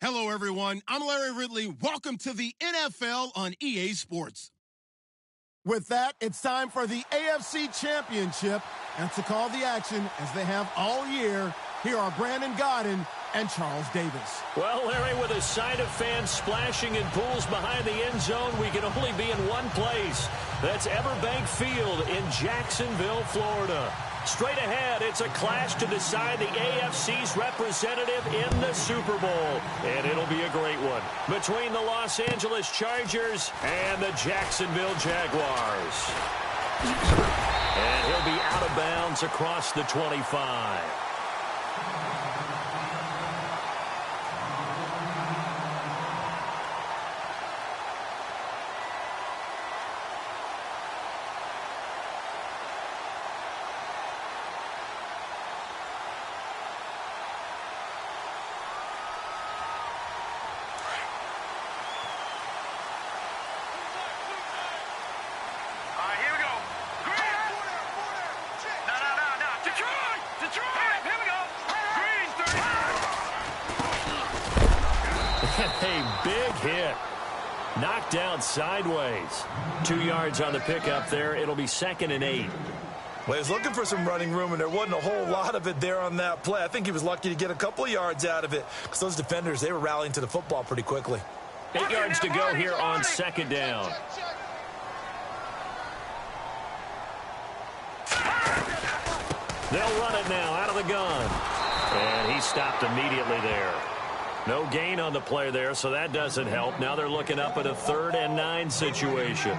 Hello, everyone. I'm Larry Ridley. Welcome to the NFL on EA Sports. With that, it's time for the AFC Championship. And to call the action, as they have all year, here are Brandon Gaudin and Charles Davis. Well, Larry, with a sight of fans splashing in pools behind the end zone, we can only be in one place. That's Everbank Field in Jacksonville, Florida. Straight ahead, it's a clash to decide the AFC's representative in the Super Bowl. And it'll be a great one between the Los Angeles Chargers and the Jacksonville Jaguars. And he'll be out of bounds across the 25. A big hit. Knocked down sideways. 2 yards on the pickup there. It'll be 2nd and 8. Well, he was looking for some running room, and there wasn't a whole lot of it there on that play. I think he was lucky to get a couple of yards out of it because those defenders, they were rallying to the football pretty quickly. 8 yards to go here on 2nd down. They'll run it now out of the gun. And he stopped immediately there. No gain on the play there, so that doesn't help. Now they're looking up at a 3rd and 9 situation.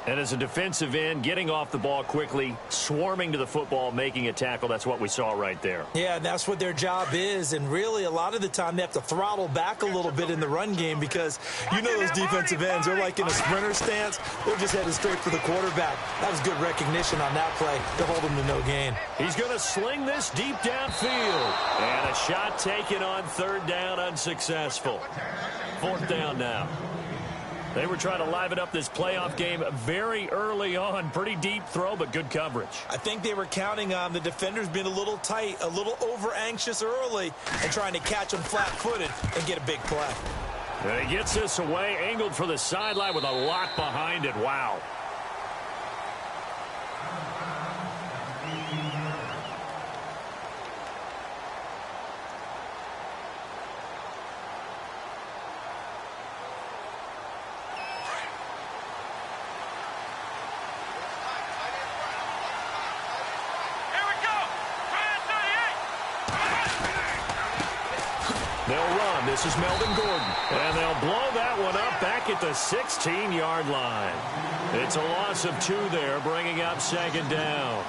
And as a defensive end, getting off the ball quickly, swarming to the football, making a tackle, that's what we saw right there. Yeah, and that's what their job is. And really, a lot of the time, they have to throttle back a little bit in the run game because you know those defensive ends, they're like in a sprinter stance. They're just headed straight for the quarterback. That was good recognition on that play to hold him to no gain. He's going to sling this deep downfield. And a shot taken on 3rd down, unsuccessful. 4th down now. They were trying to liven up this playoff game very early on. Pretty deep throw, but good coverage. I think they were counting on the defenders being a little tight, a little over-anxious early, and trying to catch them flat-footed and get a big play. And he gets this away, angled for the sideline with a lot behind it. Wow. They'll run. This is Melvin Gordon. And they'll blow that one up back at the 16-yard line. It's a loss of 2 there, bringing up 2nd down.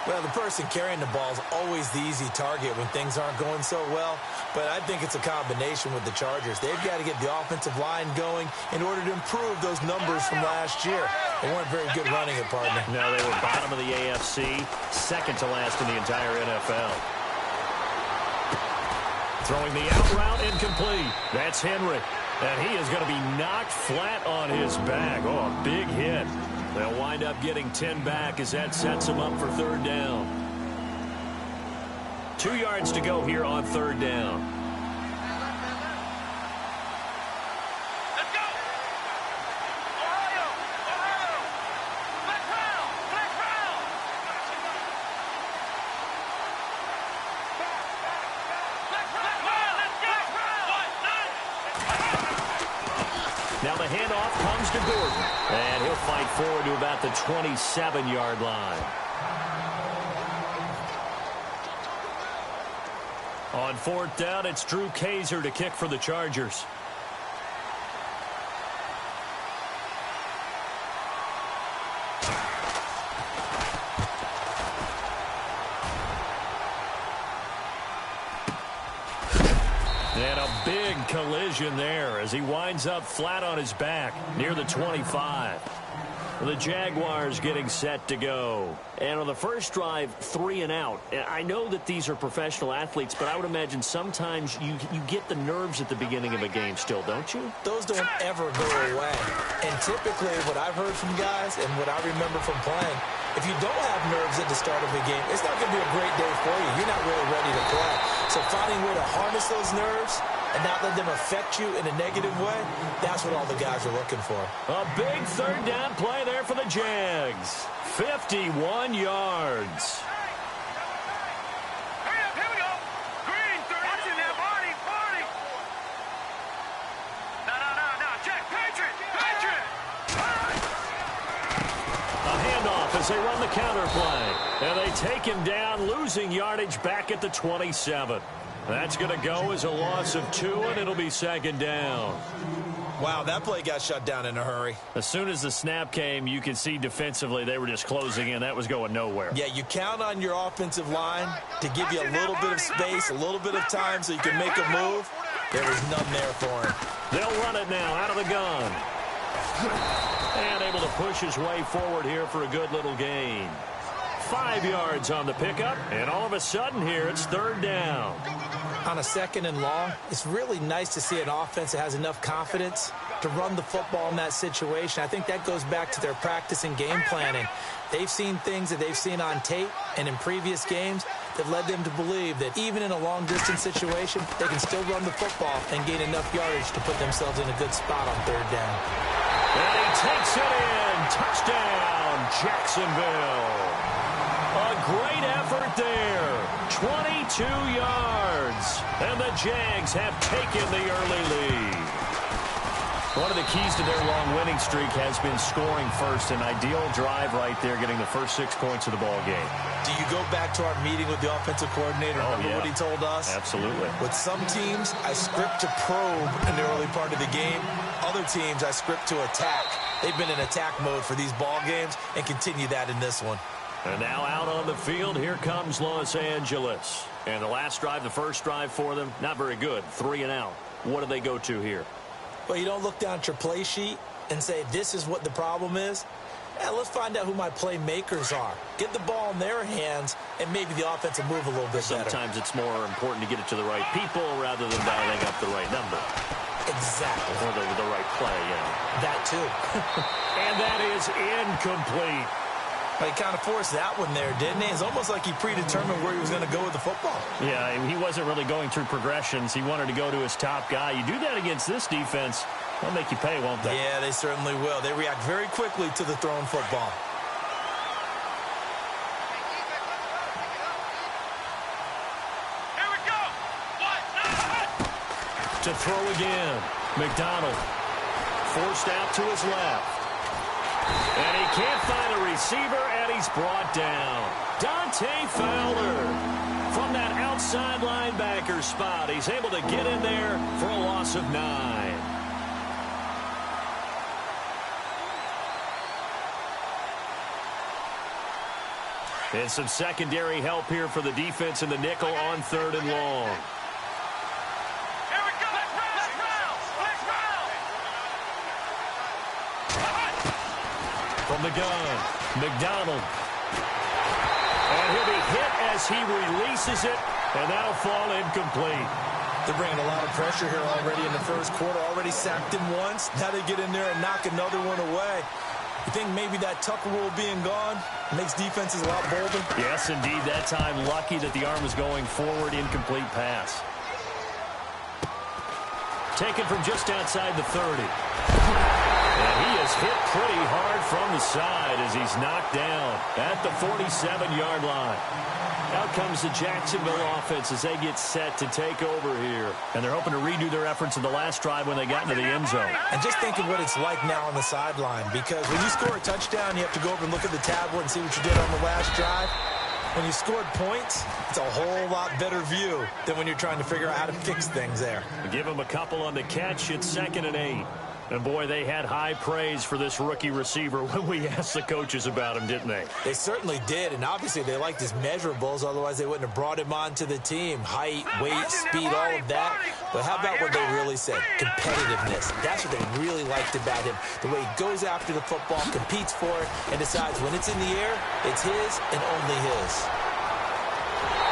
Well, the person carrying the ball is always the easy target when things aren't going so well. But I think it's a combination with the Chargers. They've got to get the offensive line going in order to improve those numbers from last year. They weren't very good running it, partner. No, they were bottom of the AFC, 2nd to last in the entire NFL. Throwing the out route, incomplete. That's Henry. And he is going to be knocked flat on his back. Oh, a big hit. They'll wind up getting 10 back as that sets them up for 3rd down. 2 yards to go here on 3rd down. Now the handoff comes to Gordon. And he'll fight forward to about the 27-yard line. On 4th down, it's Drew Kaiser to kick for the Chargers. And a big collision there as he winds up flat on his back near the 25. The Jaguars getting set to go. And on the first drive, 3 and out. I know that these are professional athletes, but I would imagine sometimes you get the nerves at the beginning of a game still, don't you? Those don't ever go away. And typically what I've heard from guys and what I remember from playing, If you don't have nerves at the start of a game, it's not going to be a great day for you. You're not really ready to play. So finding a way to harness those nerves and not let them affect you in a negative way, that's what all the guys are looking for. A big third down play there for the Jags. 51 yards. As they run the counter play. And they take him down, losing yardage back at the 27. That's going to go as a loss of 2, and it'll be second down. Wow, that play got shut down in a hurry. As soon as the snap came, you could see defensively they were just closing in. That was going nowhere. Yeah, you count on your offensive line to give you a little bit of space, a little bit of time so you can make a move. There was none there for him. They'll run it now out of the gun. And able to push his way forward here for a good little gain. 5 yards on the pickup, and all of a sudden here it's third down. On a second and long, it's really nice to see an offense that has enough confidence to run the football in that situation. I think that goes back to their practice and game planning. They've seen things that they've seen on tape and in previous games that led them to believe that even in a long-distance situation, they can still run the football and gain enough yardage to put themselves in a good spot on third down. And he takes it in. Touchdown, Jacksonville. A great effort there. 22 yards. And the Jags have taken the early lead. One of the keys to their long winning streak has been scoring first. An ideal drive right there, getting the first 6 points of the ball game. Do you go back to our meeting with the offensive coordinator? Remember what he told us? Absolutely. With some teams, I script to probe in the early part of the game. Other teams, I script to attack. They've been in attack mode for these ball games and continue that in this one. And now out on the field, here comes Los Angeles. And the last drive, the first drive for them, not very good. 3 and out. What do they go to here? Well, you don't look down at your play sheet and say, this is what the problem is. Let's find out who my playmakers are. Get the ball in their hands, and maybe the offense will move a little bit better. Sometimes it's more important to get it to the right people rather than dialing up the right number. Exactly. Or the right play, That too. And that is incomplete. He kind of forced that one there, didn't he? It's almost like he predetermined where he was going to go with the football. Yeah, he wasn't really going through progressions. He wanted to go to his top guy. You do that against this defense, they'll make you pay, won't they? Yeah, they certainly will. They react very quickly to the thrown football. Here we go. To throw again. McDonald forced out to his left. And he can't find a receiver, and he's brought down. Dante Fowler from that outside linebacker spot. He's able to get in there for a loss of 9. And some secondary help here for the defense in the nickel on 3rd and long. From the gun, McDonald. And he'll be hit as he releases it, and that'll fall incomplete. They're bringing a lot of pressure here already in the first quarter. Already sacked him once. Now they get in there and knock another one away. You think maybe that Tucker rule being gone makes defenses a lot bolder? Yes, indeed. That time, lucky that the arm was going forward. Incomplete pass. Taken from just outside the 30. And he is hit pretty hard from the side as he's knocked down at the 47-yard line. Out comes the Jacksonville offense as they get set to take over here. And they're hoping to redo their efforts in the last drive when they got into the end zone. And just think of what it's like now on the sideline, because when you score a touchdown, you have to go over and look at the tablet and see what you did on the last drive. When you scored points, it's a whole lot better view than when you're trying to figure out how to fix things there. Give him a couple on the catch. It's 2nd and 8. And, boy, they had high praise for this rookie receiver when we asked the coaches about him, didn't they? They certainly did, and obviously they liked his measurables. Otherwise, they wouldn't have brought him onto the team. Height, weight, speed, all of that. But how about what they really said? Competitiveness. That's what they really liked about him. The way he goes after the football, competes for it, and decides when it's in the air, it's his and only his.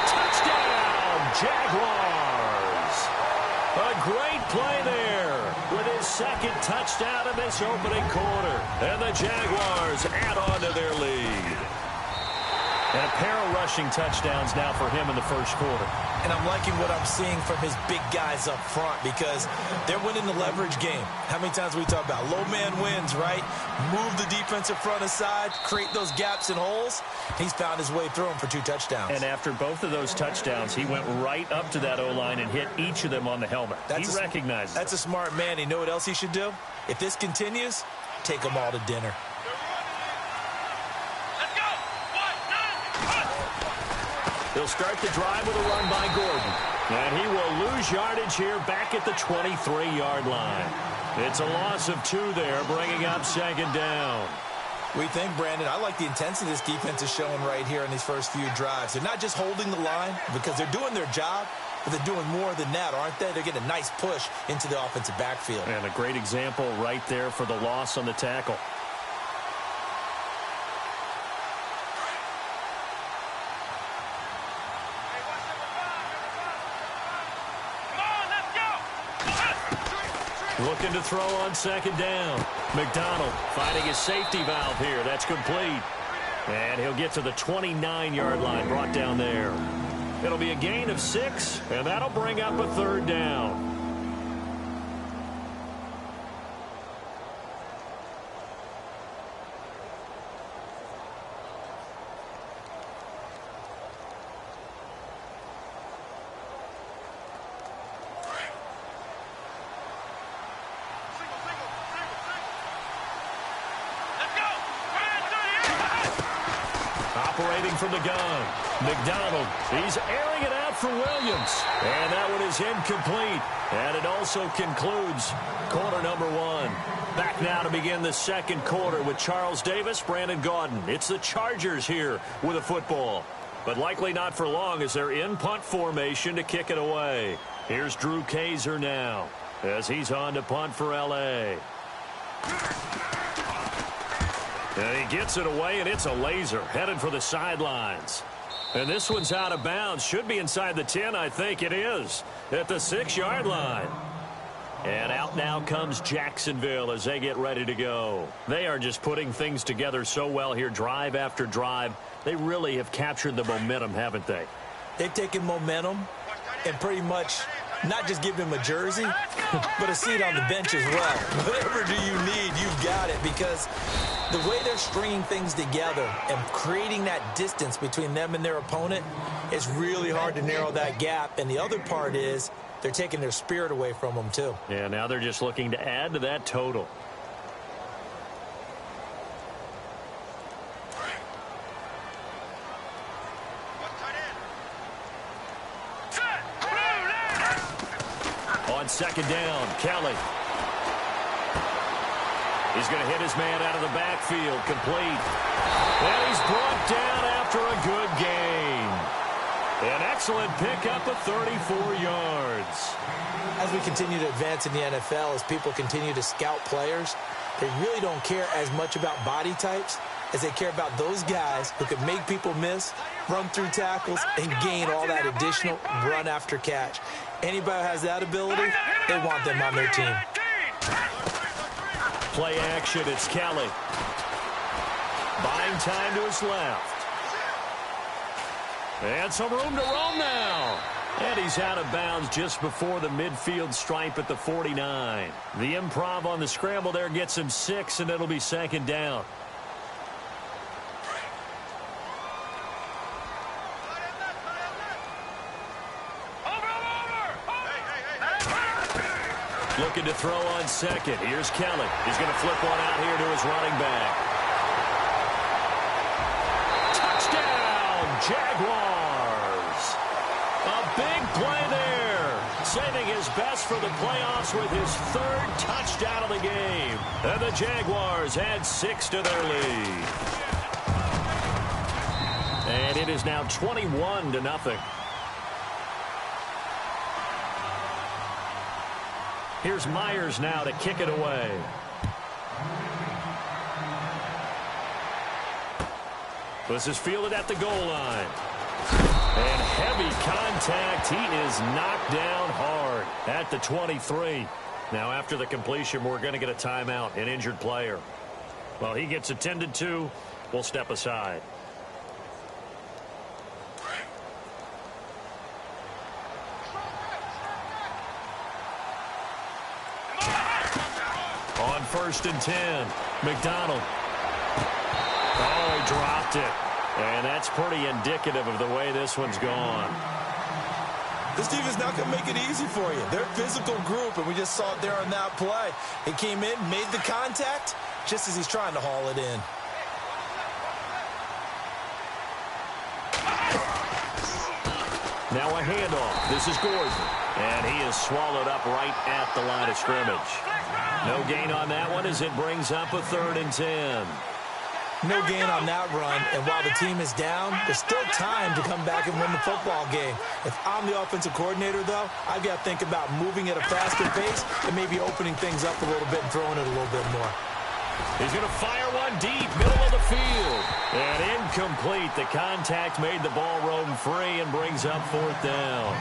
Touchdown, Jaguars! A great play there with his 2nd touchdown in this opening quarter. And the Jaguars add on to their lead. And a pair of rushing touchdowns now for him in the first quarter. And I'm liking what I'm seeing from his big guys up front because they're winning the leverage game. How many times we talk about low man wins, right? Move the defensive front aside, create those gaps and holes. He's found his way through them for 2 touchdowns. And after both of those touchdowns, he went right up to that O-line and hit each of them on the helmet. He recognizes That's a smart man. You know what else he should do? If this continues, take them all to dinner. He'll start the drive with a run by Gordon. And he will lose yardage here back at the 23-yard line. It's a loss of 2 there, bringing up second down. We think, Brandon, I like the intensity this defense is showing right here in these first few drives. They're not just holding the line because they're doing their job, but they're doing more than that, aren't they? They're getting a nice push into the offensive backfield. And a great example right there for the loss on the tackle. Looking to throw on second down. McDonald finding his safety valve here. That's complete. And he'll get to the 29-yard line, brought down there. It'll be a gain of 6, and that'll bring up a third down. Operating from the gun. McDonald, he's airing it out for Williams. And that one is incomplete. And it also concludes quarter number 1. Back now to begin the second quarter with Charles Davis, Brandon Gaudin. It's the Chargers here with a football. But likely not for long as they're in punt formation to kick it away. Here's Drew Kaiser now as he's on to punt for L.A. And he gets it away, and it's a laser headed for the sidelines. And this one's out of bounds. Should be inside the 10, I think it is, at the 6-yard line. And out now comes Jacksonville as they get ready to go. They are just putting things together so well here, drive after drive. They really have captured the momentum, haven't they? They've taken momentum and pretty much not just give him a jersey, but a seat on the bench as well. Whatever do you need, you've got it, because the way they're stringing things together and creating that distance between them and their opponent, it's really hard to narrow that gap. And the other part is they're taking their spirit away from them, too. Yeah, now they're just looking to add to that total. On second down, Kelly. He's going to hit his man out of the backfield, complete. And he's brought down after a good gain. An excellent pickup of 34 yards. As we continue to advance in the NFL, as people continue to scout players, they really don't care as much about body types as they care about those guys who can make people miss, run through tackles, and gain all that additional run after catch. Anybody who has that ability, they want them on their team. Play action, it's Kelly. Buying time to his left. And some room to roam now. And he's out of bounds just before the midfield stripe at the 49. The improv on the scramble there gets him 6, and it'll be second down. Looking to throw on second. Here's Kelly. He's going to flip one out here to his running back. Touchdown, Jaguars. A big play there. Saving his best for the playoffs with his 3rd touchdown of the game. And the Jaguars add 6 to their lead. And it is now 21-0. Here's Myers now to kick it away. This is fielded at the goal line. And heavy contact. He is knocked down hard at the 23. Now after the completion, we're going to get a timeout, an injured player. Well, he gets attended to. We'll step aside. 1st and 10. McDonald. Oh, he dropped it. And that's pretty indicative of the way this one's gone. This team is not going to make it easy for you. They're a physical group, and we just saw it there on that play. He came in, made the contact, just as he's trying to haul it in. Now a handoff. This is Gordon. And he is swallowed up right at the line of scrimmage. No gain on that one as it brings up a 3rd and 10. No gain on that run, and while the team is down, there's still time to come back and win the football game. If I'm the offensive coordinator, though, I've got to think about moving at a faster pace and maybe opening things up a little bit and throwing it a little bit more. He's going to fire one deep, middle of the field. And incomplete. The contact made the ball roam free and brings up 4th down.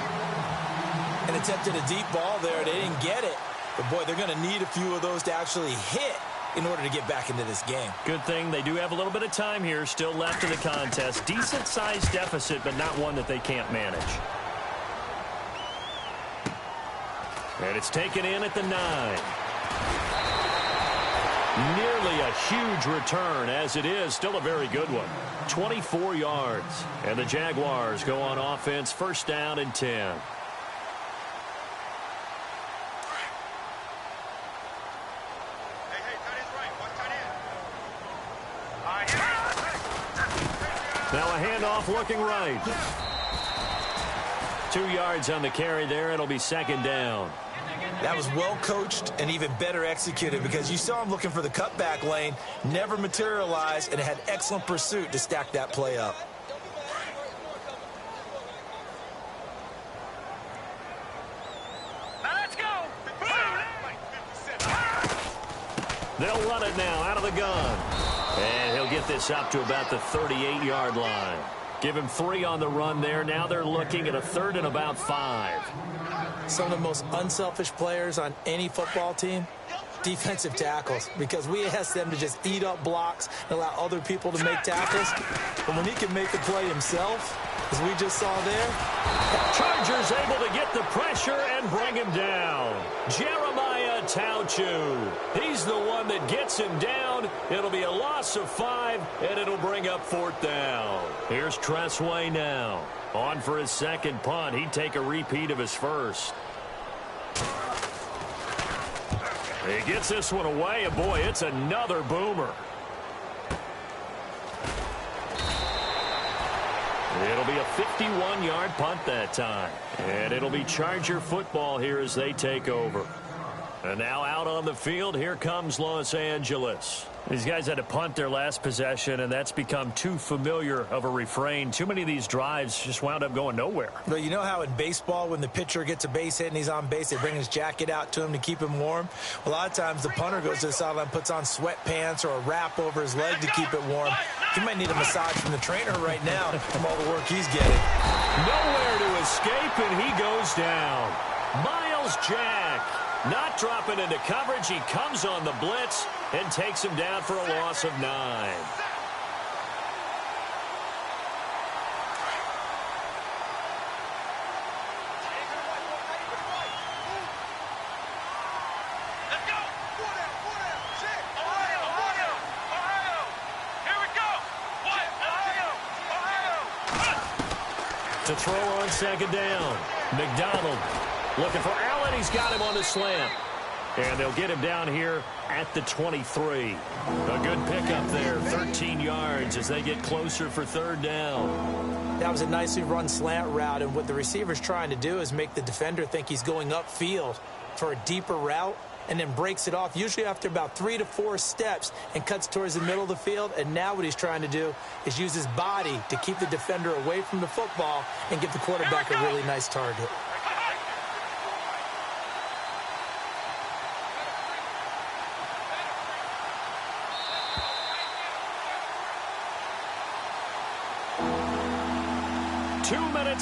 And attempted a deep ball there. They didn't get it. But, boy, they're going to need a few of those to actually hit in order to get back into this game. Good thing they do have a little bit of time here still left in the contest. Decent-sized deficit, but not one that they can't manage. And it's taken in at the 9. Nearly a huge return, as it is still a very good one. 24 yards. And the Jaguars go on offense, 1st down and 10. Now a handoff looking right. 2 yards on the carry there. It'll be 2nd down. That was well coached and even better executed because you saw him looking for the cutback lane, never materialized, and had excellent pursuit to stack that play up. Let's go. They'll run it now out of the gun. And he'll get this up to about the 38-yard line. Give him 3 on the run there. Now they're looking at a 3rd and about 5. Some of the most unselfish players on any football team, defensive tackles, because we ask them to just eat up blocks and allow other people to make tackles. But when he can make the play himself, as we just saw there. Chargers able to get the pressure and bring him down. Jeremiah Tauchu. He's the one that gets him down. It'll be a loss of 5, and it'll bring up 4th down. Here's Tressway now. On for his 2nd punt. He'd take a repeat of his 1st. He gets this one away, and boy, it's another boomer. It'll be a 51-yard punt that time. And it'll be Charger football here as they take over. And now out on the field, here comes Los Angeles. These guys had to punt their last possession, and that's become too familiar of a refrain. Too many of these drives just wound up going nowhere. But you know how in baseball, when the pitcher gets a base hit and he's on base, they bring his jacket out to him to keep him warm? A lot of times the punter goes to the sideline, puts on sweatpants or a wrap over his leg to keep it warm. He might need a massage from the trainer right now from all the work he's getting. Nowhere to escape, and he goes down. Miles Jack. Not dropping into coverage. He comes on the blitz and takes him down for a loss of 9. Let's go. Ohio. Here we go. Ohio. To throw on 2nd down. McDonald looking for Allen. He's got him on the slant. And they'll get him down here at the 23. A good pickup there. 13 yards as they get closer for 3rd down. That was a nicely run slant route, and what the receiver's trying to do is make the defender think he's going upfield for a deeper route and then breaks it off, usually after about 3 to 4 steps, and cuts towards the middle of the field. And now what he's trying to do is use his body to keep the defender away from the football and give the quarterback a really nice target.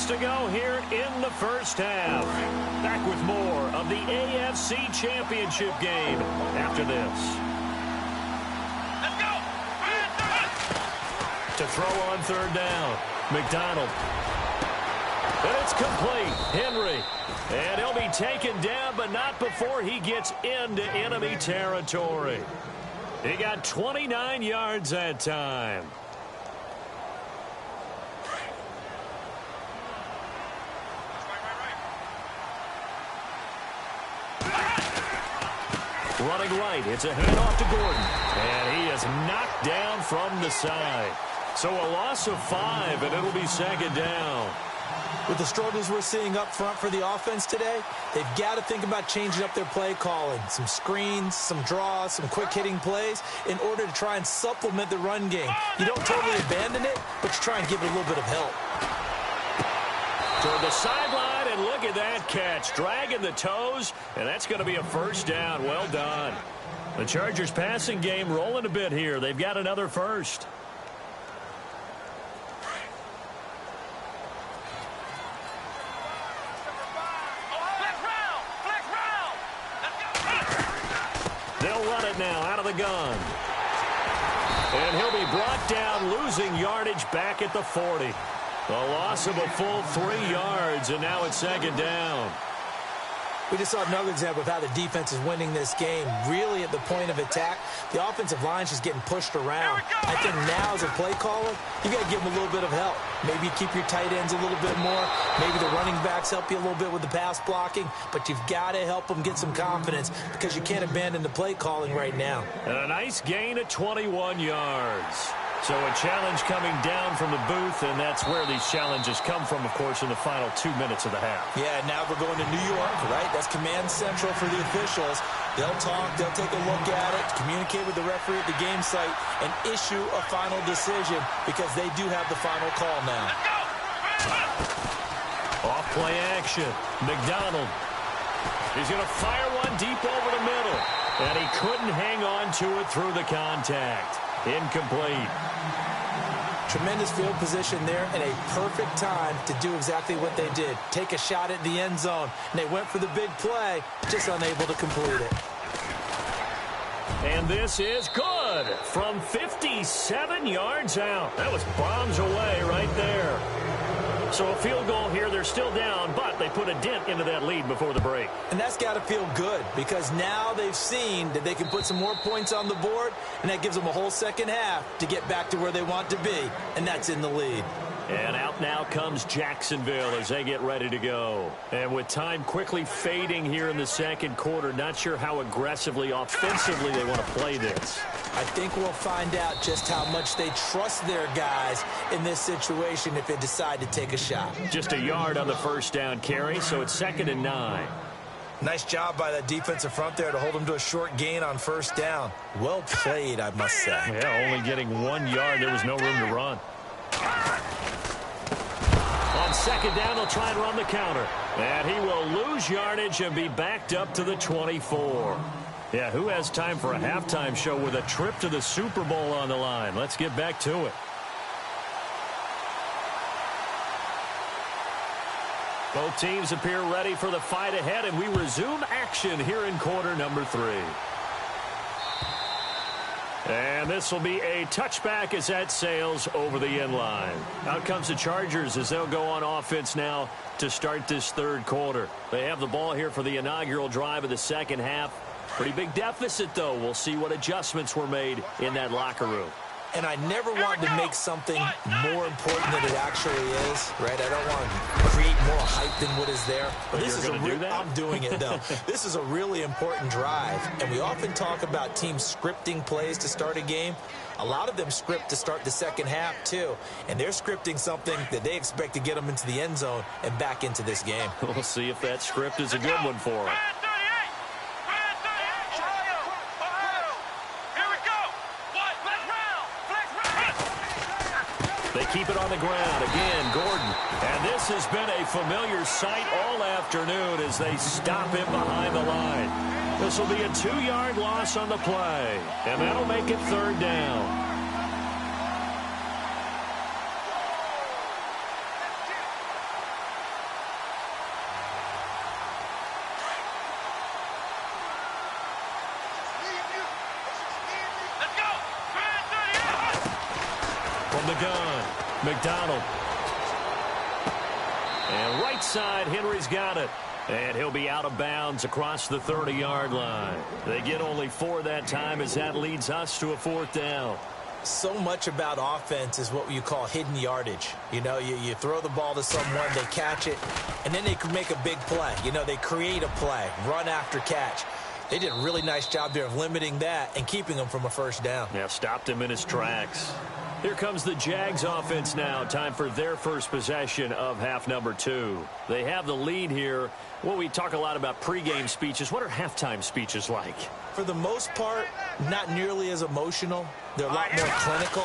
To go here in the 1st half. Back with more of the AFC Championship game after this. Let's go. To throw on 3rd down. McDonald. And it's complete. Henry. And he'll be taken down, but not before he gets into enemy territory. He got 29 yards that time. Running right, it's a handoff to Gordon. And he is knocked down from the side. So a loss of 5, and it'll be second down. With the struggles we're seeing up front for the offense today, they've got to think about changing up their play calling. Some screens, some draws, some quick-hitting plays in order to try and supplement the run game. You don't totally abandon it, but you try and give it a little bit of help. Toward the sideline, and look at that catch. Dragging the toes, and that's going to be a first down. Well done. The Chargers passing game rolling a bit here. They've got another first. They'll run it now out of the gun. And he'll be brought down, losing yardage back at the 40. A loss of a full 3 yards, and now it's second down. We just saw another example of how the defense is winning this game. Really at the point of attack, the offensive line's just getting pushed around. I think now as a play caller, you got to give them a little bit of help. Maybe keep your tight ends a little bit more. Maybe the running backs help you a little bit with the pass blocking. But you've got to help them get some confidence because you can't abandon the play calling right now. And a nice gain of 21 yards. So a challenge coming down from the booth, and that's where these challenges come from, of course, in the final 2 minutes of the half. Yeah, now we're going to New York, right? That's command central for the officials. They'll talk, they'll take a look at it, communicate with the referee at the game site, and issue a final decision because they do have the final call now. Off play action. McDonald. He's going to fire one deep over the middle, and he couldn't hang on to it through the contact. Incomplete. Tremendous field position there and a perfect time to do exactly what they did. Take a shot at the end zone. And they went for the big play, just unable to complete it. And this is good from 57 yards out. That was bombs away right there. So a field goal here. They're still down, but they put a dent into that lead before the break. And that's got to feel good because now they've seen that they can put some more points on the board, and that gives them a whole second half to get back to where they want to be, and that's in the lead. And out now comes Jacksonville as they get ready to go. And with time quickly fading here in the second quarter, not sure how aggressively, offensively they want to play this. I think we'll find out just how much they trust their guys in this situation if they decide to take a shot. Just a yard on the first down carry, so it's 2nd and 9. Nice job by that defensive front there to hold them to a short gain on first down. Well played, I must say. Yeah, only getting 1 yard. There was no room to run. On second down, they'll try and run the counter. And he will lose yardage and be backed up to the 24. Yeah, who has time for a halftime show with a trip to the Super Bowl on the line? Let's get back to it. Both teams appear ready for the fight ahead, and we resume action here in quarter number 3. And this will be a touchback as that sails over the end line. Out comes the Chargers as they'll go on offense now to start this third quarter. They have the ball here for the inaugural drive of the second half. Pretty big deficit, though. We'll see what adjustments were made in that locker room. And I never want to make something more important than it actually is, right? I don't want to create more hype than what is there. But this is I'm doing it, though. This is a really important drive. And we often talk about teams scripting plays to start a game. A lot of them script to start the second half, too. And they're scripting something that they expect to get them into the end zone and back into this game. We'll see if that script is a good one for them. They keep it on the ground. Again, Gordon. And this has been a familiar sight all afternoon as they stop him behind the line. This will be a 2-yard loss on the play. And that'll make it third down. From the gun, McDonald. And right side, Henry's got it. And he'll be out of bounds across the 30-yard line. They get only 4 that time as that leads us to a 4th down. So much about offense is what you call hidden yardage. You know, you throw the ball to someone, they catch it, and then they can make a big play. You know, they create a play, run after catch. They did a really nice job there of limiting that and keeping him from a 1st down. Yeah, stopped him in his tracks. Here comes the Jags offense now. Time for their first possession of half number 2. They have the lead here. Well, we talk a lot about pregame speeches. What are halftime speeches like? For the most part, not nearly as emotional. They're a lot more clinical.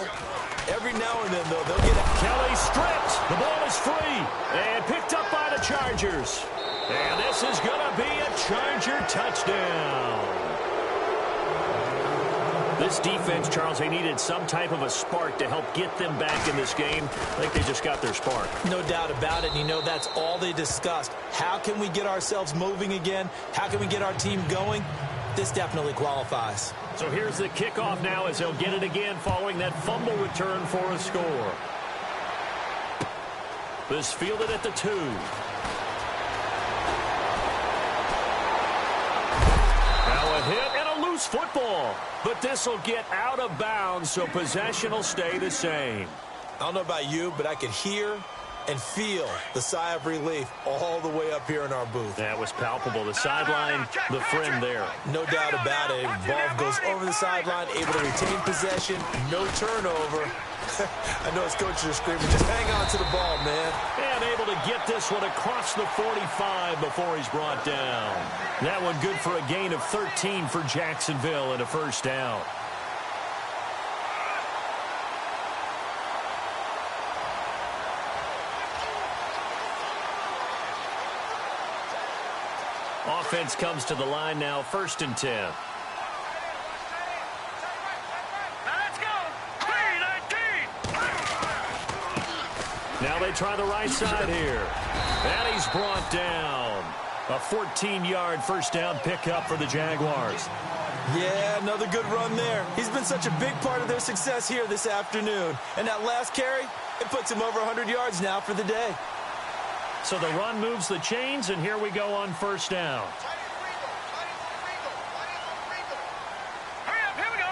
Every now and then, though, they'll get it. Kelly stripped. The ball is free and picked up by the Chargers. And this is going to be a Charger touchdown. This defense, Charles, they needed some type of a spark to help get them back in this game. I think they just got their spark. No doubt about it. You know, that's all they discussed. How can we get ourselves moving again? How can we get our team going? This definitely qualifies. So here's the kickoff now as they'll get it again following that fumble return for a score. This fielded at the 2. Now a hit and a loose football. But this will get out of bounds, so possession will stay the same. I don't know about you, but I could hear and feel the sigh of relief all the way up here in our booth. That was palpable. The sideline, the friend there. No doubt about it. Ball goes over the sideline, able to retain possession, no turnover. I know his coaches are screaming, just hang on to the ball, man. And able to get this one across the 45 before he's brought down. That one good for a gain of 13 for Jacksonville and a 1st down. Offense comes to the line now, 1st and 10. Now they try the right side here. And he's brought down. A 14-yard 1st down pickup for the Jaguars. Yeah, another good run there. He's been such a big part of their success here this afternoon. And that last carry, it puts him over 100 yards now for the day. So the run moves the chains, and here we go on 1st down. Hurry up, here we go.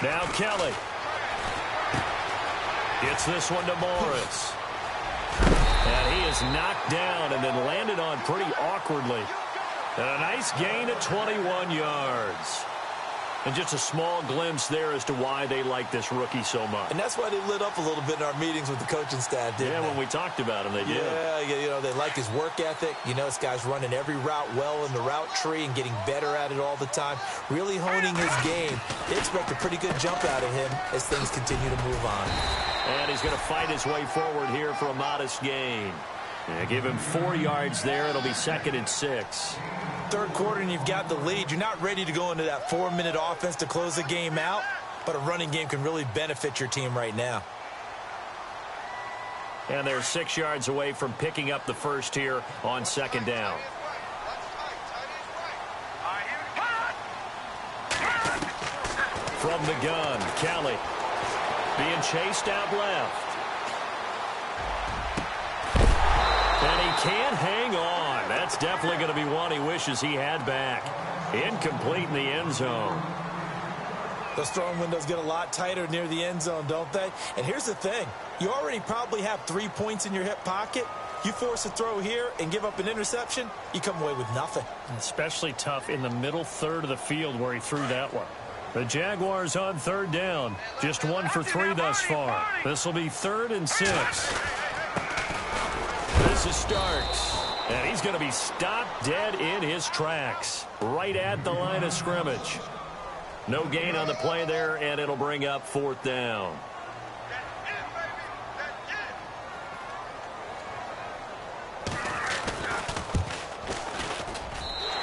Now Kelly. Gets this one to Morris. And he is knocked down and then landed on pretty awkwardly. And a nice gain of 21 yards. And just a small glimpse there as to why they like this rookie so much. And that's why they lit up a little bit in our meetings with the coaching staff, didn't they? When we talked about him, they did. Yeah, you know, they like his work ethic. You know, this guy's running every route well in the route tree and getting better at it all the time. Really honing his game. They expect a pretty good jump out of him as things continue to move on. And he's going to fight his way forward here for a modest gain. Yeah, give him 4 yards there. It'll be 2nd and 6. 3rd quarter and you've got the lead. You're not ready to go into that 4-minute offense to close the game out, but a running game can really benefit your team right now. And they're 6 yards away from picking up the 1st here on 2nd down. From the gun, Kelly being chased out left. And he can't hang on. That's definitely going to be one he wishes he had back. Incomplete in the end zone. Those throwing windows get a lot tighter near the end zone, don't they? And here's the thing. You already probably have 3 points in your hip pocket. You force a throw here and give up an interception, you come away with nothing. Especially tough in the middle third of the field where he threw that one. The Jaguars on 3rd down. Just 1 for 3 thus far. This will be 3rd and 6. This is Starks. And he's going to be stopped dead in his tracks. Right at the line of scrimmage. No gain on the play there, and it'll bring up 4th down.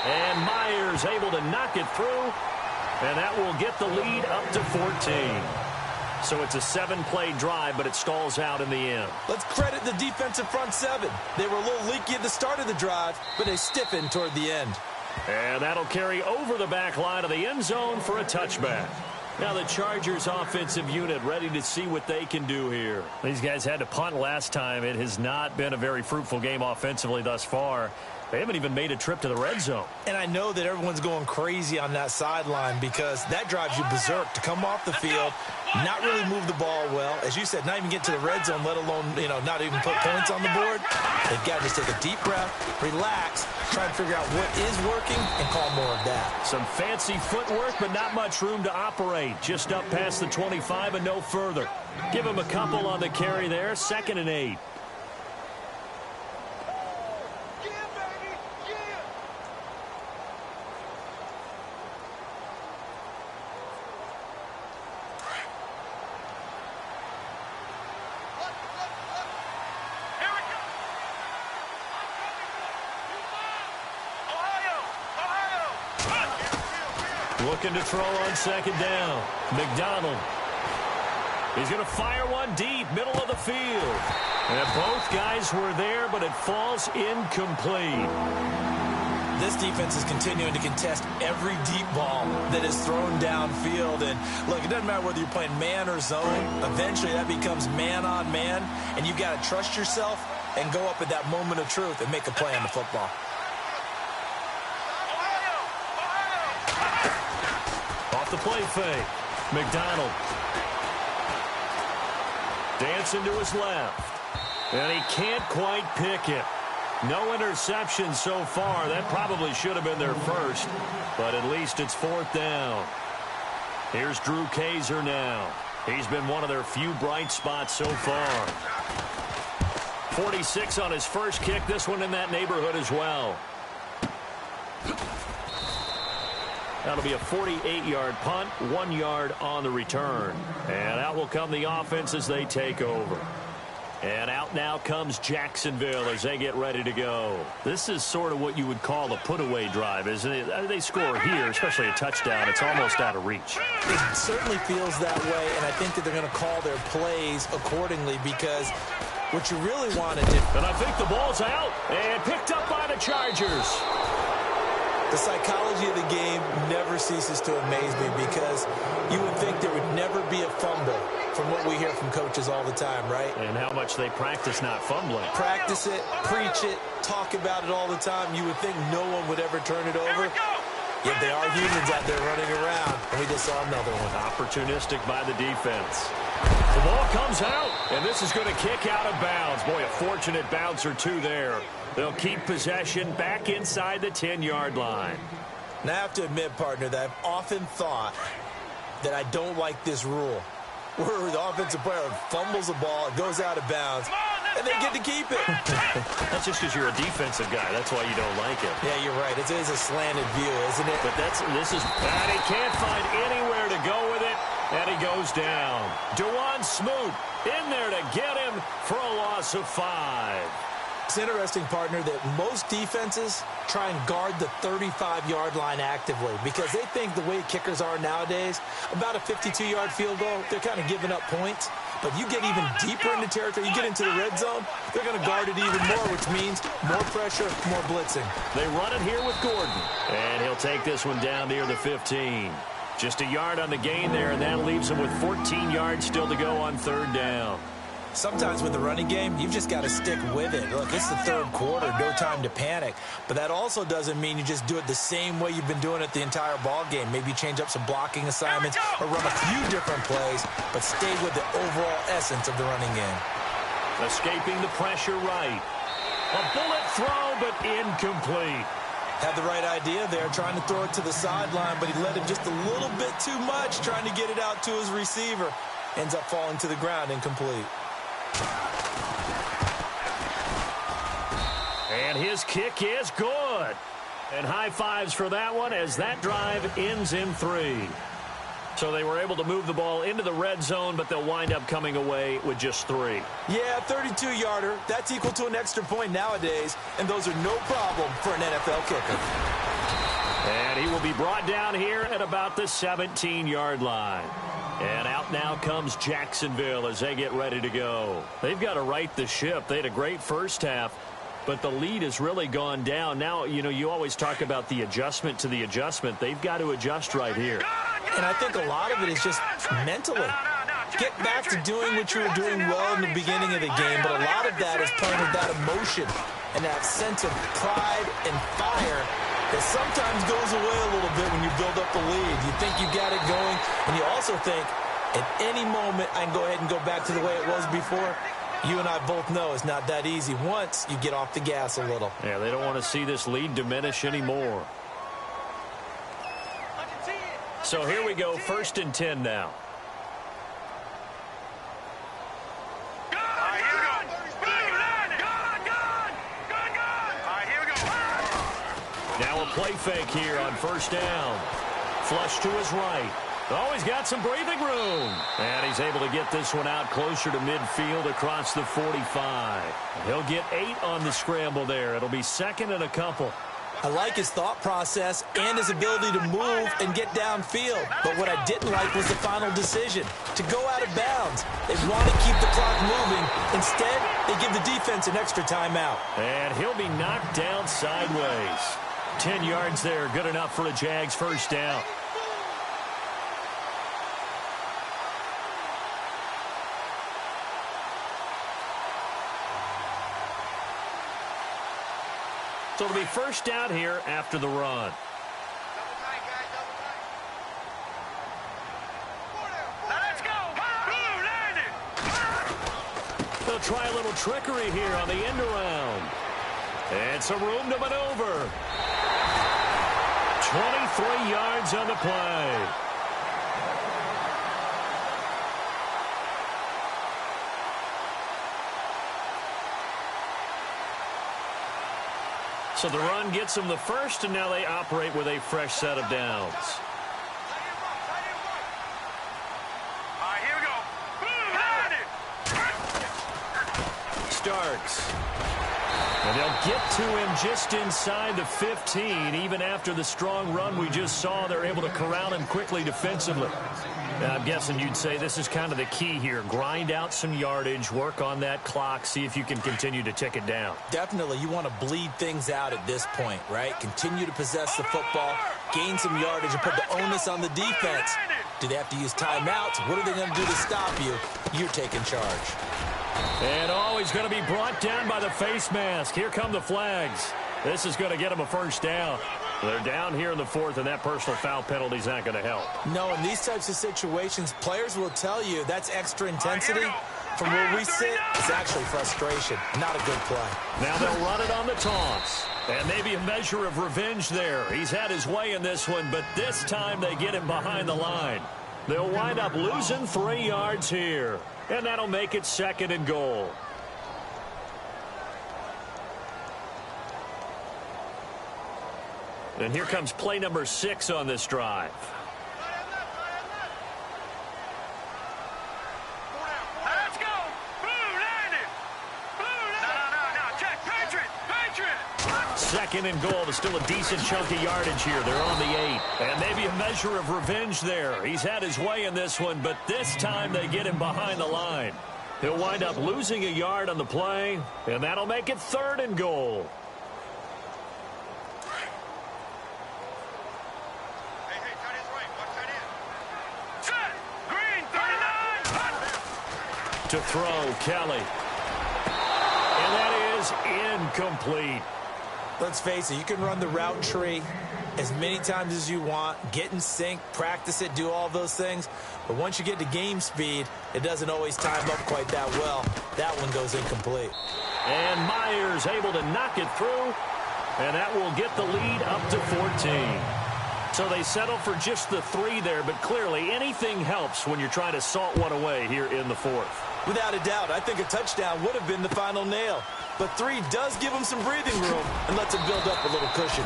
And Myers able to knock it through. And that will get the lead up to 14. So it's a 7-play drive, but it stalls out in the end. Let's credit the defensive front 7. They were a little leaky at the start of the drive, but they stiffened toward the end. And that'll carry over the back line of the end zone for a touchback. Now the Chargers offensive unit ready to see what they can do here. These guys had to punt last time. It has not been a very fruitful game offensively thus far. They haven't even made a trip to the red zone. And I know that everyone's going crazy on that sideline because that drives you berserk to come off the field, not really move the ball well. As you said, not even get to the red zone, let alone, not even put points on the board. They've got to just take a deep breath, relax, try and figure out what is working and call more of that. Some fancy footwork, but not much room to operate. Just up past the 25 and no further. Give him a couple on the carry there. 2nd and 8. Looking to throw on 2nd down. McDonald. He's going to fire one deep, middle of the field. And both guys were there, but it falls incomplete. This defense is continuing to contest every deep ball that is thrown downfield. And, look, it doesn't matter whether you're playing man or zone. Eventually, that becomes man on man. And you've got to trust yourself and go up at that moment of truth and make a play on the football. The play fake. McDonald. Dancing to his left. And he can't quite pick it. No interception so far. That probably should have been their first. But at least it's 4th down. Here's Drew Kaiser now. He's been one of their few bright spots so far. 46 on his first kick. This one in that neighborhood as well. That'll be a 48-yard punt, 1 yard on the return. And out will come the offense as they take over. And out now comes Jacksonville as they get ready to go. This is sort of what you would call a put-away drive, isn't it? They score here, especially a touchdown. It's almost out of reach. It certainly feels that way, and I think that they're going to call their plays accordingly because what you really want to do. And I think the ball's out and picked up by the Chargers. The psychology of the game never ceases to amaze me because you would think there would never be a fumble from what we hear from coaches all the time, right? And how much they practice not fumbling. Practice it, preach it, talk about it all the time. You would think no one would ever turn it over. Yet they are humans out there running around, and we just saw another one. Opportunistic by the defense. The ball comes out, and this is going to kick out of bounds. Boy, a fortunate bounce or two there. They'll keep possession back inside the 10-yard line. Now, I have to admit, partner, that I've often thought that I don't like this rule, where the offensive player fumbles the ball, it goes out of bounds, and they get to keep it. That's just because you're a defensive guy. That's why you don't like it. Yeah, you're right. It is a slanted view, isn't it? But and he can't find anywhere to go with it, and he goes down. Dewan Smoot in there to get him for a loss of 5. It's interesting, partner, that most defenses try and guard the 35-yard line actively because they think the way kickers are nowadays, about a 52-yard field goal, they're kind of giving up points. But you get even deeper into territory, you get into the red zone, they're going to guard it even more, which means more pressure, more blitzing. They run it here with Gordon. And he'll take this one down near the 15. Just a yard on the gain there, and that leaves him with 14 yards still to go on 3rd down. Sometimes with the running game, you've just got to stick with it. Look, it's the 3rd quarter, no time to panic. But that also doesn't mean you just do it the same way you've been doing it the entire ball game. Maybe change up some blocking assignments or run a few different plays, but stay with the overall essence of the running game. Escaping the pressure right. A bullet throw, but incomplete. Had the right idea there, trying to throw it to the sideline, but he let him just a little bit too much, trying to get it out to his receiver. Ends up falling to the ground, incomplete. And his kick is good. And high fives for that one as that drive ends in 3. So they were able to move the ball into the red zone, but they'll wind up coming away with just 3. Yeah, 32-yarder. That's equal to an extra point nowadays, and those are no problem for an NFL kicker. And he will be brought down here at about the 17-yard line. And out now comes Jacksonville as they get ready to go. They've got to right the ship. They had a great first half, but the lead has really gone down. Now, you always talk about the adjustment to the adjustment. They've got to adjust right here. And I think a lot of it is just mentally. Get back to doing what you were doing well in the beginning of the game, but a lot of that is playing with that emotion and that sense of pride and fire that sometimes goes away a little bit when you build up the lead. You think you got it going, and you also think at any moment I can go ahead and go back to the way it was before. You and I both know it's not that easy once you get off the gas a little. Yeah, they don't want to see this lead diminish anymore. So here we go, 1st and 10 now. Now a play fake here on 1st down. Flush to his right. Oh, he's got some breathing room. And he's able to get this one out closer to midfield across the 45. He'll get 8 on the scramble there. It'll be 2nd and a couple. I like his thought process and his ability to move and get downfield. But what I didn't like was the final decision, to go out of bounds. They want to keep the clock moving. Instead, they give the defense an extra timeout. And he'll be knocked down sideways. 10 yards there, good enough for a Jags 1st down. So it'll be 1st down here after the run. Let's go. They'll try a little trickery here on the end around. And some room to maneuver. 23 yards on the play. So the run gets them the first, and now they operate with a fresh set of downs. All right, here we go. Starts. And they'll get to him just inside the 15. Even after the strong run we just saw, they're able to corral him quickly defensively. Now, I'm guessing you'd say this is kind of the key here. Grind out some yardage, work on that clock, see if you can continue to tick it down. Definitely, you want to bleed things out at this point, right? Continue to possess the football, gain some yardage, and put the onus on the defense. Do they have to use timeouts? What are they going to do to stop you? You're taking charge. And he's going to be brought down by the face mask. Here come the flags. This is going to get him a 1st down. They're down here in the 4th, and that personal foul penalty is not going to help. No, in these types of situations, players will tell you that's extra intensity. From where we sit, it's actually frustration. Not a good play. Now they'll run it on the toss. And maybe a measure of revenge there. He's had his way in this one, but this time they get him behind the line. They'll wind up losing 3 yards here. And that'll make it 2nd and goal. And here comes play number 6 on this drive. Let's go. Blue landed. No. Check. Patriot. 2nd and goal. There's still a decent chunk of yardage here. They're on the 8. And maybe a measure of revenge there. He's had his way in this one, but this time they get him behind the line. He'll wind up losing a yard on the play, and that'll make it 3rd and goal. To throw, Kelly. And that is incomplete. Let's face it, you can run the route tree as many times as you want, get in sync, practice it, do all those things. But once you get to game speed, it doesn't always time up quite that well. That one goes incomplete. And Myers able to knock it through, and that will get the lead up to 14. So they settle for just the 3 there, but clearly anything helps when you're trying to salt one away here in the 4th. Without a doubt, I think a touchdown would have been the final nail. But 3 does give him some breathing room and lets him build up a little cushion.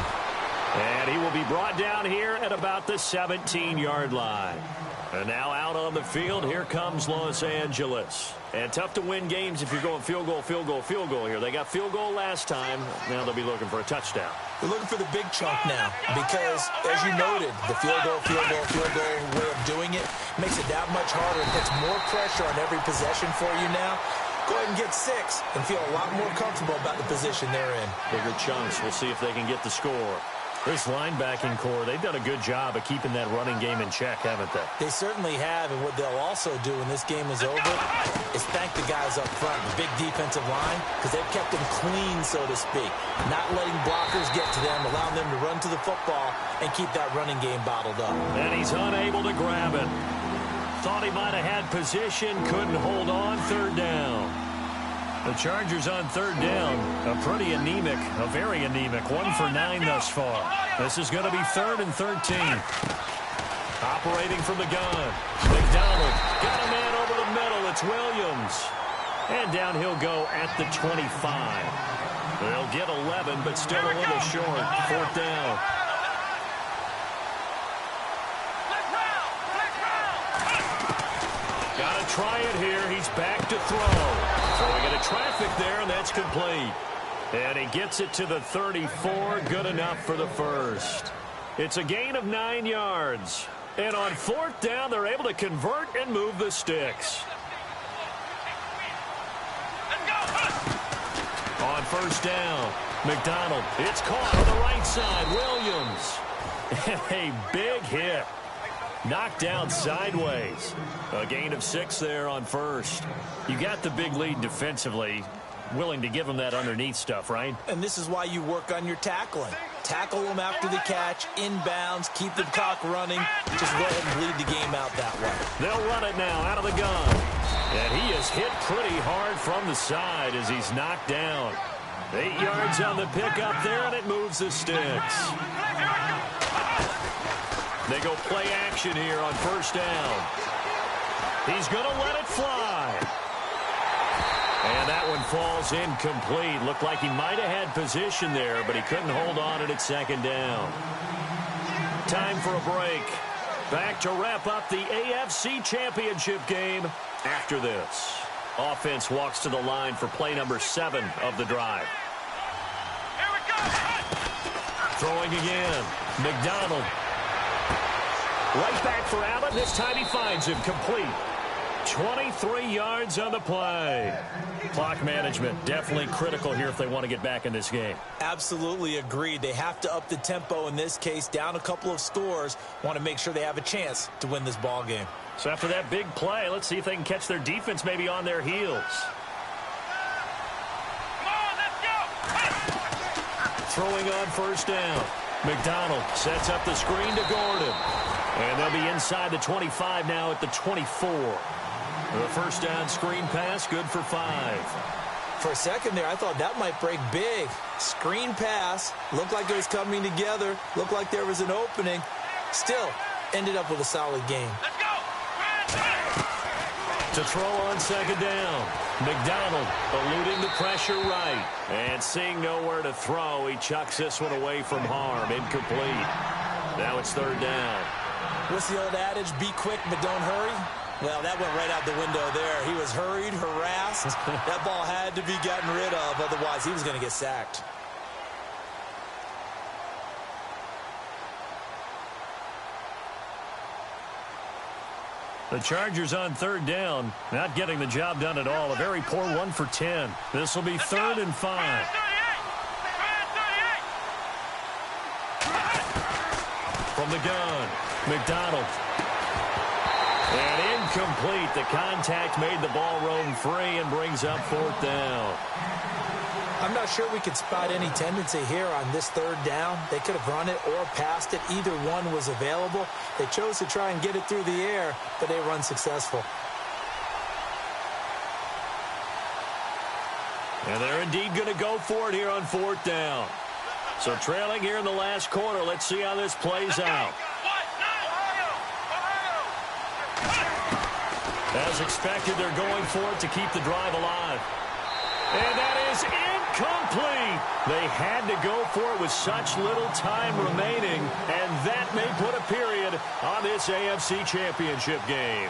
And he will be brought down here at about the 17-yard line. And now out on the field, here comes Los Angeles. And tough to win games if you're going field goal here. They got field goal last time. Now they'll be looking for a touchdown. They're looking for the big chunk now because, as you noted, the field goal way of doing it makes it that much harder and puts more pressure on every possession for you now. Go ahead and get 6 and feel a lot more comfortable about the position they're in. Bigger chunks. We'll see if they can get the score. This linebacking core, they've done a good job of keeping that running game in check, haven't they? They certainly have, and what they'll also do when this game is over is thank the guys up front, the big defensive line, because they've kept them clean, so to speak. Not letting blockers get to them, allowing them to run to the football and keep that running game bottled up. And he's unable to grab it. Thought he might have had position, couldn't hold on, third down. The Chargers on third down, a very anemic, 1 for 9 thus far. This is going to be 3rd and 13. Operating from the gun. McDonald got a man over the middle. It's Williams. And down he'll go at the 25. They'll get 11, but still a little short. 4th down. Got to try it here. He's back to throw. Throwing into traffic there, and that's complete. And he gets it to the 34. Good enough for the first. It's a gain of 9 yards. And on 4th down, they're able to convert and move the sticks. On 1st down, McDonald. It's caught on the right side. Williams. A big hit. Knocked down sideways. A gain of 6 there on 1st. You got the big lead defensively. Willing to give them that underneath stuff, right? And this is why you work on your tackling. Tackle them after the catch, inbounds, keep the clock running. Just go ahead and bleed the game out that way. They'll run it now out of the gun. And he is hit pretty hard from the side as he's knocked down. 8 yards on the pickup there, and it moves the sticks. They go play action here on 1st down. He's going to let it fly. And that one falls incomplete. Looked like he might have had position there, but he couldn't hold on at 2nd down. Time for a break. Back to wrap up the AFC Championship game after this. Offense walks to the line for play number 7 of the drive. Here we go. Throwing again. McDonald. Right back for Allen. This time he finds him complete. 23 yards on the play. Clock management definitely critical here if they want to get back in this game. Absolutely agreed. They have to up the tempo in this case, down a couple of scores. Want to make sure they have a chance to win this ball game. So after that big play, let's see if they can catch their defense maybe on their heels. Come on, let's go. Throwing on 1st down. McDonald sets up the screen to Gordon. And they'll be inside the 25 now at the 24. The 1st down screen pass, good for 5. For a second there, I thought that might break big. Screen pass, looked like it was coming together, looked like there was an opening. Still, ended up with a solid game. Let's go. To throw on 2nd down. McDonald eluding the pressure right. And seeing nowhere to throw, he chucks this one away from harm. Incomplete. Now it's 3rd down. What's the old adage? Be quick, but don't hurry. Well, that went right out the window there. He was hurried, harassed. That ball had to be gotten rid of, otherwise he was going to get sacked. The Chargers on 3rd down, not getting the job done at all. A very poor 1 for 10. This will be 3rd and 5. From the gun, McDonald. And incomplete. The contact made the ball roam free and brings up 4th down. I'm not sure we could spot any tendency here on this 3rd down. They could have run it or passed it. Either one was available. They chose to try and get it through the air, but they were unsuccessful. And they're indeed going to go for it here on 4th down. So trailing here in the last quarter. Let's see how this plays out. As expected, they're going for it to keep the drive alive. And that is incomplete. They had to go for it with such little time remaining, and that may put a period on this AFC Championship game.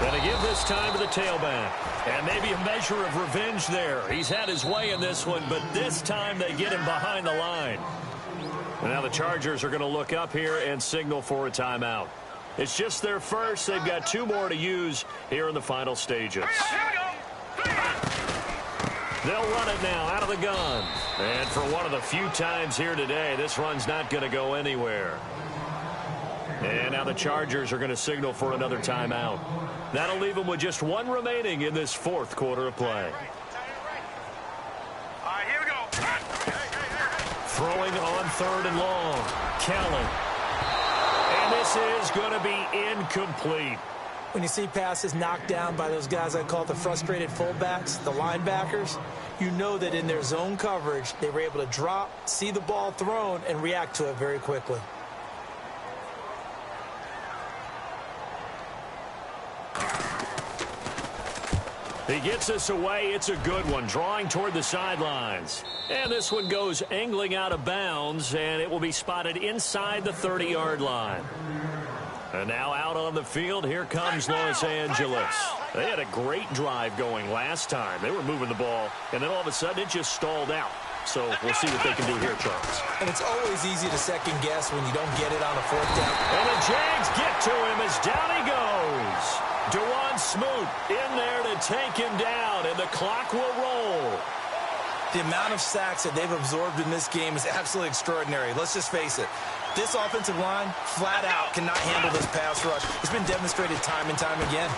Gonna give this time to the tailback. And maybe a measure of revenge there. He's had his way in this one, but this time they get him behind the line. And now the Chargers are going to look up here and signal for a timeout. It's just their first. They've got 2 more to use here in the final stages. They'll run it now out of the gun. And for one of the few times here today, this run's not going to go anywhere. And now the Chargers are going to signal for another timeout. That'll leave them with just 1 remaining in this 4th quarter of play. All right, here we go. Throwing on 3rd and long. Kellen. And this is going to be incomplete. When you see passes knocked down by those guys I call the frustrated fullbacks, the linebackers, you know that in their zone coverage, they were able to drop, see the ball thrown, and react to it very quickly. He gets this away. It's a good one, drawing toward the sidelines. And this one goes angling out of bounds, and it will be spotted inside the 30-yard line. And now out on the field, here comes Los Angeles. They had a great drive going last time. They were moving the ball, and then all of a sudden it just stalled out. So we'll see what they can do here, Charles. And it's always easy to second guess when you don't get it on a 4th down. And the Jags get to him as down he goes. Dewan Smoot in there to take him down, and the clock will roll. The amount of sacks that they've absorbed in this game is absolutely extraordinary. Let's just face it. This offensive line, flat out, cannot handle this pass rush. It's been demonstrated time and time again.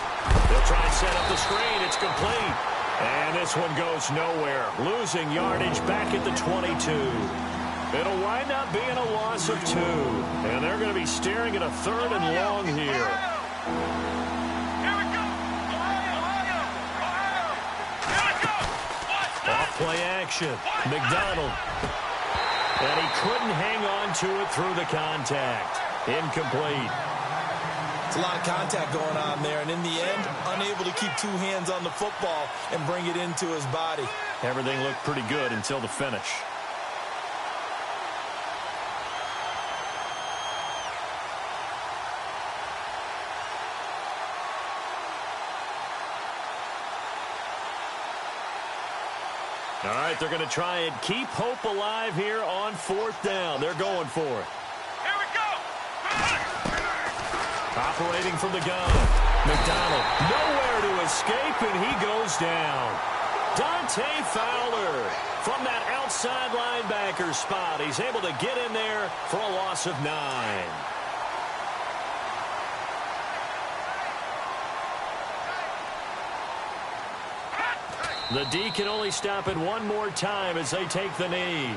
They'll try and set up the screen. It's complete. And this one goes nowhere. Losing yardage back at the 22. It'll wind up being a loss of 2. And they're going to be staring at a 3rd and long here. Here we go. Ohio. Here we go. Off-play action. McDonald. And he couldn't hang on to it through the contact. Incomplete. It's a lot of contact going on there, and in the end, unable to keep 2 hands on the football and bring it into his body. Everything looked pretty good until the finish. All right, they're going to try and keep hope alive here on 4th down. They're going for it. Here we go. Operating from the gun. McDonald nowhere to escape, and he goes down. Dante Fowler from that outside linebacker spot. He's able to get in there for a loss of 9. The D can only stop it 1 more time as they take the knee.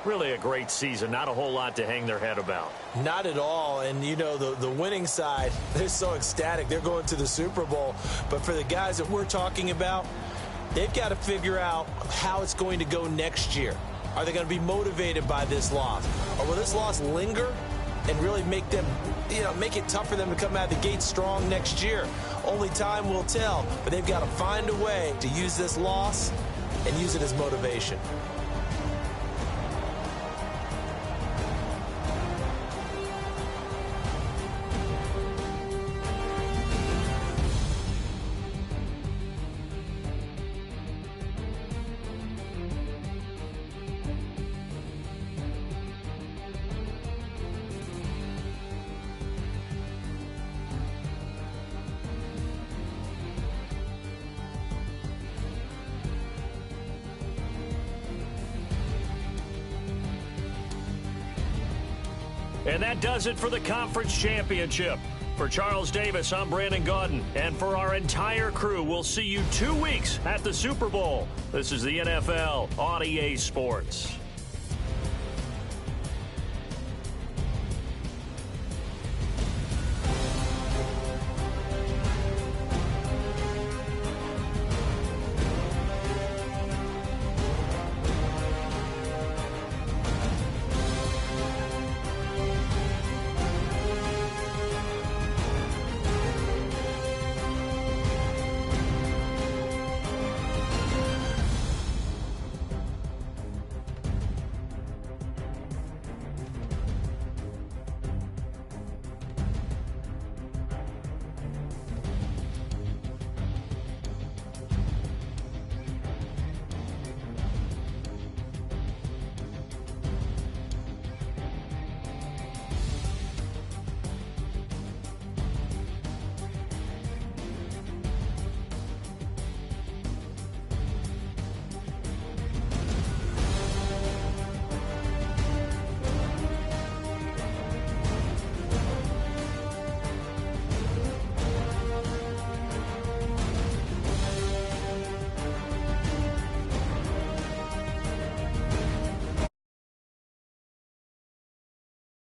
Really a great season. Not a whole lot to hang their head about. Not at all. And, you know, the winning side, they're so ecstatic. They're going to the Super Bowl. But for the guys that we're talking about, they've got to figure out how it's going to go next year. Are they going to be motivated by this loss? Or will this loss linger and really make them, make it tough for them to come out of the gate strong next year? Only time will tell. But they've got to find a way to use this loss and use it as motivation. And that does it for the conference championship. For Charles Davis, I'm Brandon Gaudin. And for our entire crew, we'll see you 2 weeks at the Super Bowl. This is the NFL on EA Sports.